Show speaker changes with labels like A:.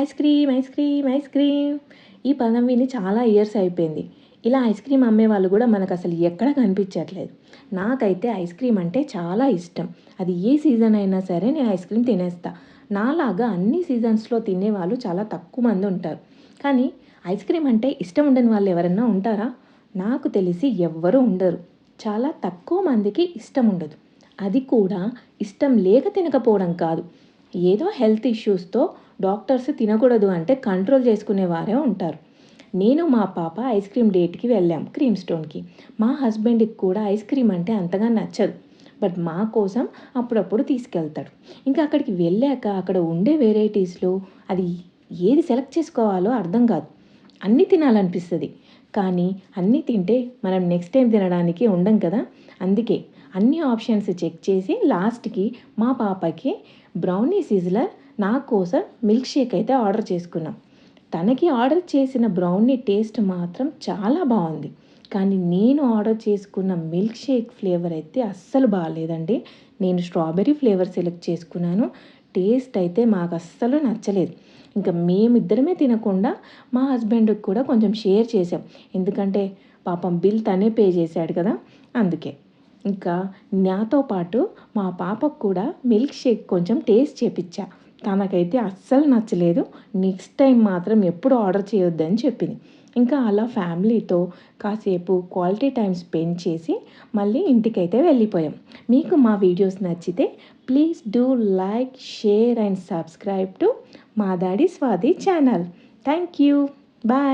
A: Ice cream ice cream ice cream. ఈ పదం విని చాలా ఇయర్స్ అయిపోయింది. ఇలా ఐస్ క్రీమ్ అమ్మే వాళ్ళు కూడా మనకు అసలు ఎక్కడ కనిపించట్లేదు. నాకైతే ఐస్ క్రీమ్ అంటే చాలా ఇష్టం. అది ఏ సీజన్ అయినా సరే నేను ఐస్ క్రీమ్ తినేస్తా. నాలాగా అన్ని సీజన్స్లో తినేవాళ్ళు చాలా తక్కువ మంది ఉంటారు. కానీ ఐస్ క్రీమ్ అంటే ఇష్టం ఉండని వాళ్ళు ఎవరన్నా ఉంటారా? నాకు తెలిసి ఎవ్వరూ ఉండరు. చాలా తక్కువ మందికి ఇష్టం ఉండదు. అది కూడా ఇష్టం లేక తినకపోవడం కాదు, ఏదో హెల్త్ ఇష్యూస్తో డాక్టర్స్ తినకూడదు అంటే కంట్రోల్ చేసుకునే వారే ఉంటారు. నేను మా పాప ఐస్ క్రీమ్ డేట్కి వెళ్ళాం, క్రీమ్ స్టోన్కి. మా హస్బెండ్కి కూడా ఐస్ క్రీమ్ అంటే అంతగా నచ్చదు, బట్ మా కోసం అప్పుడప్పుడు తీసుకెళ్తాడు. ఇంకా అక్కడికి వెళ్ళాక అక్కడ ఉండే వెరైటీస్లో అది ఏది సెలెక్ట్ చేసుకోవాలో అర్థం కాదు. అన్నీ తినాలనిపిస్తుంది, కానీ అన్నీ తింటే మనం నెక్స్ట్ టైం తినడానికి ఉండం కదా. అందుకే అన్ని ఆప్షన్స్ చెక్ చేసి లాస్ట్కి మా పాపకి బ్రౌనీ సిజ్లర్, నా కోసం మిల్క్ షేక్ అయితే ఆర్డర్ చేసుకున్నాం. తనకి ఆర్డర్ చేసిన బ్రౌనీ టేస్ట్ మాత్రం చాలా బాగుంది, కానీ నేను ఆర్డర్ చేసుకున్న మిల్క్ షేక్ ఫ్లేవర్ అయితే అస్సలు బాగాలేదండి. నేను స్ట్రాబెర్రీ ఫ్లేవర్ సెలెక్ట్ చేసుకున్నాను. టేస్ట్ అయితే మాకు అస్సలు నచ్చలేదు. ఇంకా మేమిద్దరమే తినకుండా మా హస్బెండ్కి కూడా కొంచెం షేర్ చేసాం, ఎందుకంటే పాపం బిల్ తనే పే చేశాడు కదా, అందుకే. ఇంకా నాతో పాటు మా పాపకు కూడా మిల్క్ షేక్ కొంచెం టేస్ట్ చేపించా. తనకైతే అస్సలు నచ్చలేదు. నెక్స్ట్ టైం మాత్రం ఎప్పుడు ఆర్డర్ చేయొద్దని చెప్పింది. ఇంకా అలా ఫ్యామిలీతో కాసేపు క్వాలిటీ టైం స్పెండ్ చేసి మళ్ళీ ఇంటికైతే వెళ్ళిపోయాం. మీకు మా వీడియోస్ నచ్చితే please do like, share and subscribe to Madadi Swathi channel. Thank you. Bye.